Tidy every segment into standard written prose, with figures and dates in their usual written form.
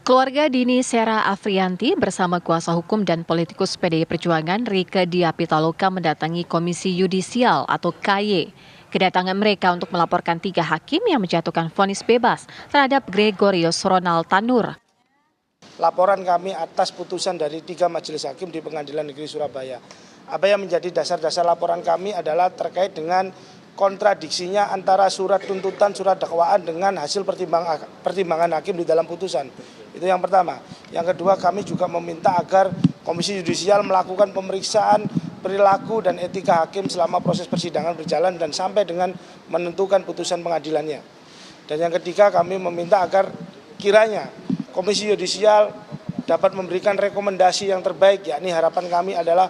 Keluarga Dini Sera Afrianti bersama kuasa hukum dan politikus PDI Perjuangan Rieke Diah Pitaloka mendatangi Komisi Yudisial atau KY. Kedatangan mereka untuk melaporkan 3 hakim yang menjatuhkan vonis bebas terhadap Gregorius Ronald Tanur. Laporan kami atas putusan dari 3 majelis hakim di Pengadilan Negeri Surabaya. Apa yang menjadi dasar-dasar laporan kami adalah terkait dengan kontradiksinya antara surat tuntutan, surat dakwaan dengan hasil pertimbangan hakim di dalam putusan. Itu yang pertama. Yang kedua, kami juga meminta agar Komisi Yudisial melakukan pemeriksaan perilaku dan etika hakim selama proses persidangan berjalan dan sampai dengan menentukan putusan pengadilannya. Dan yang ketiga, kami meminta agar kiranya Komisi Yudisial dapat memberikan rekomendasi yang terbaik, yakni harapan kami adalah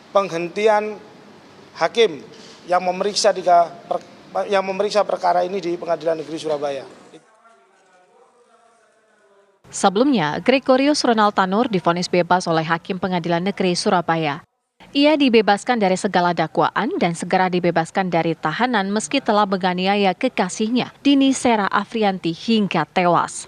penghentian hakim yang memeriksa perkara ini di Pengadilan Negeri Surabaya. Sebelumnya, Gregorius Ronald Tanur divonis bebas oleh Hakim Pengadilan Negeri Surabaya. Ia dibebaskan dari segala dakwaan dan segera dibebaskan dari tahanan meski telah menganiaya kekasihnya, Dini Sera Afrianti, hingga tewas.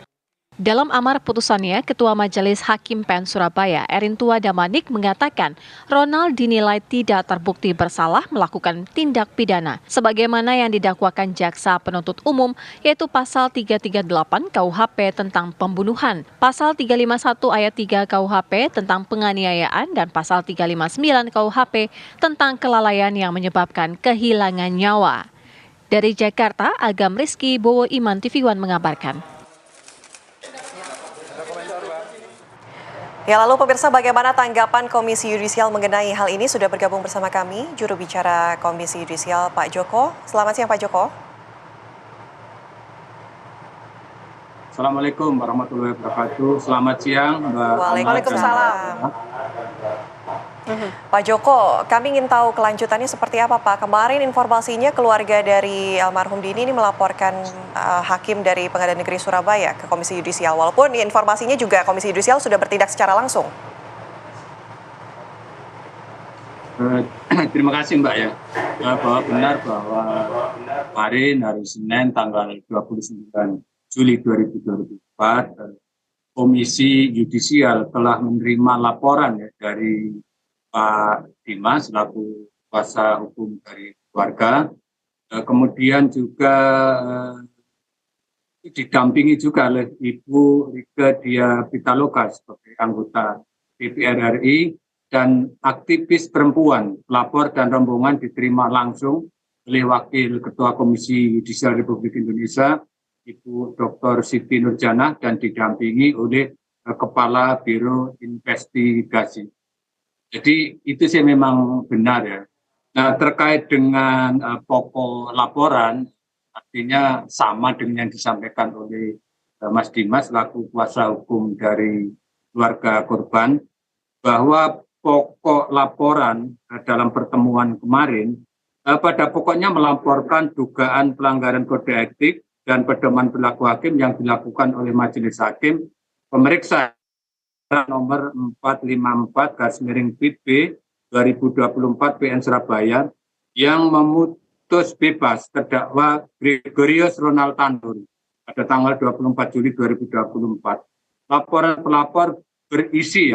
Dalam amar putusannya, Ketua Majelis Hakim PN Surabaya, Erintua Damanik, mengatakan Ronald dinilai tidak terbukti bersalah melakukan tindak pidana, sebagaimana yang didakwakan jaksa penuntut umum, yaitu pasal 338 KUHP tentang pembunuhan, pasal 351 ayat 3 KUHP tentang penganiayaan, dan pasal 359 KUHP tentang kelalaian yang menyebabkan kehilangan nyawa. Dari Jakarta, Agam Rizky, Bowo Iman, TV One mengabarkan. Ya, lalu pemirsa, bagaimana tanggapan Komisi Yudisial mengenai hal ini? Sudah bergabung bersama kami juru bicara Komisi Yudisial Pak Joko. Selamat siang Pak Joko. Assalamualaikum warahmatullahi wabarakatuh. Selamat siang Mbak. Waalaikumsalam. Pak Joko, kami ingin tahu kelanjutannya seperti apa Pak. Kemarin informasinya keluarga dari almarhum Dini ini melaporkan hakim dari Pengadilan Negeri Surabaya ke Komisi Yudisial. Walaupun informasinya juga Komisi Yudisial sudah bertindak secara langsung. Terima kasih Mbak ya. Bahwa benar bahwa kemarin hari Senin tanggal 29 Juli 2024 Komisi Yudisial telah menerima laporan ya dari Pak Dimas selaku kuasa hukum dari keluarga, kemudian juga didampingi juga oleh Ibu Rieke Diah Pitaloka sebagai anggota DPR RI, dan aktivis perempuan, pelapor dan rombongan diterima langsung oleh Wakil Ketua Komisi Yudisial Republik Indonesia, Ibu Dr. Siti Nurjanah, dan didampingi oleh Kepala Biro Investigasi. Jadi itu sih memang benar ya. Nah, terkait dengan pokok laporan, artinya sama dengan yang disampaikan oleh Mas Dimas selaku kuasa hukum dari keluarga korban, bahwa pokok laporan dalam pertemuan kemarin pada pokoknya melaporkan dugaan pelanggaran kode etik dan pedoman perilaku hakim yang dilakukan oleh majelis hakim pemeriksa nomor 454/PB 2024 PN Surabaya yang memutus bebas terdakwa Gregorius Ronald Tanur pada tanggal 24 Juli 2024. Laporan pelapor berisi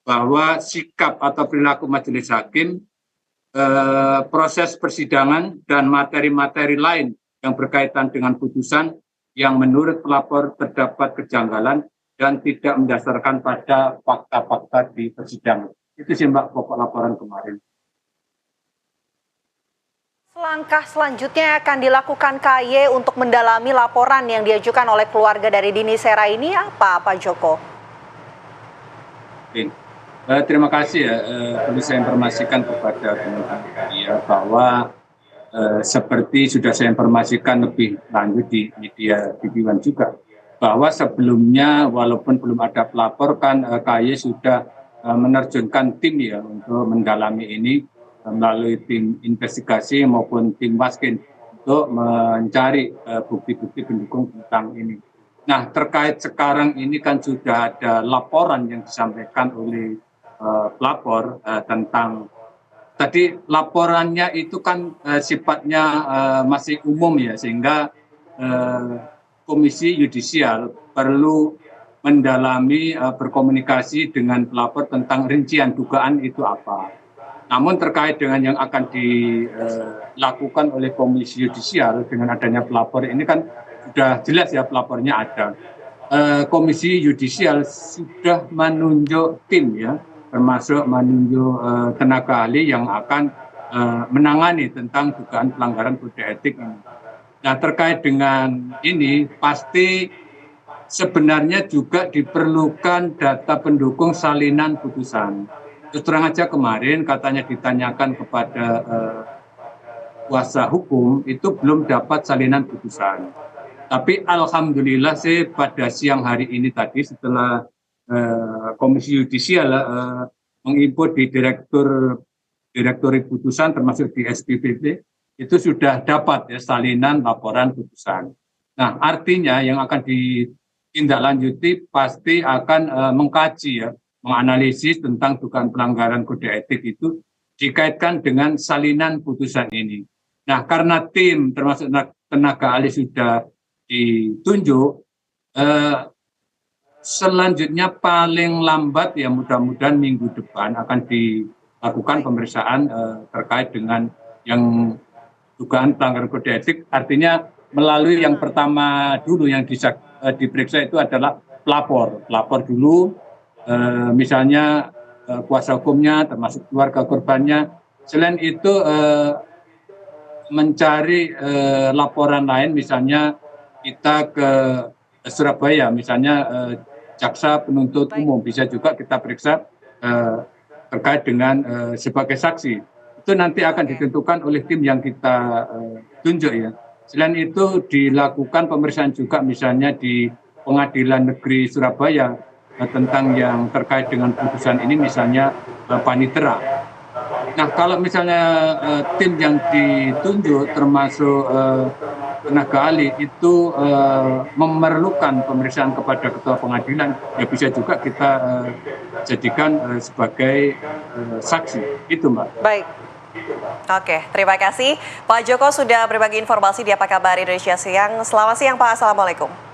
bahwa sikap atau perilaku majelis hakim, proses persidangan, dan materi-materi lain yang berkaitan dengan putusan yang menurut pelapor terdapat kejanggalan dan tidak mendasarkan pada fakta-fakta di persidangan. Itu sih Mbak pokok laporan kemarin. Langkah selanjutnya akan dilakukan KY untuk mendalami laporan yang diajukan oleh keluarga dari Dini Sera ini apa, Pak Joko? Terima kasih ya. Perlu saya informasikan kepada teman-teman media bahwa seperti sudah saya informasikan lebih lanjut di media TV One juga, bahwa sebelumnya walaupun belum ada pelapor kan KY sudah menerjunkan tim ya untuk mendalami ini melalui tim investigasi maupun tim Waskin untuk mencari bukti-bukti pendukung tentang ini. Nah, terkait sekarang ini kan sudah ada laporan yang disampaikan oleh pelapor tentang tadi laporannya itu kan sifatnya masih umum ya, sehingga Komisi Yudisial perlu mendalami berkomunikasi dengan pelapor tentang rincian dugaan itu apa. Namun terkait dengan yang akan dilakukan oleh Komisi Yudisial dengan adanya pelapor ini kan sudah jelas ya pelapornya ada. Komisi Yudisial sudah menunjuk tim ya, termasuk menunjuk tenaga ahli yang akan menangani tentang dugaan pelanggaran kode etik ini. Nah, terkait dengan ini pasti sebenarnya juga diperlukan data pendukung salinan putusan. Terus terang aja kemarin katanya ditanyakan kepada kuasa hukum itu belum dapat salinan putusan. Tapi alhamdulillah sih pada siang hari ini tadi setelah Komisi Yudisial menginput di direktori putusan termasuk di SPPP itu sudah dapat ya salinan laporan putusan. Nah, artinya yang akan ditindaklanjuti pasti akan mengkaji ya, menganalisis tentang dugaan pelanggaran kode etik itu dikaitkan dengan salinan putusan ini. Nah, karena tim termasuk tenaga ahli sudah ditunjuk, selanjutnya paling lambat ya mudah-mudahan minggu depan akan dilakukan pemeriksaan terkait dengan yang dugaan pelanggaran kode etik, artinya melalui yang pertama dulu yang diperiksa itu adalah pelapor dulu, misalnya kuasa hukumnya termasuk keluarga korbannya. Selain itu mencari laporan lain, misalnya kita ke Surabaya, misalnya jaksa penuntut umum bisa juga kita periksa terkait dengan sebagai saksi. Itu nanti akan ditentukan oleh tim yang kita tunjuk ya. Selain itu dilakukan pemeriksaan juga misalnya di Pengadilan Negeri Surabaya tentang yang terkait dengan putusan ini, misalnya panitera. Nah, kalau misalnya tim yang ditunjuk termasuk tenaga ahli itu memerlukan pemeriksaan kepada ketua pengadilan, ya bisa juga kita jadikan sebagai saksi. Itu, Mbak. Baik. Oke, terima kasih Pak Joko sudah berbagi informasi di Apa Kabar Indonesia Siang. Selamat siang Pak, Assalamualaikum.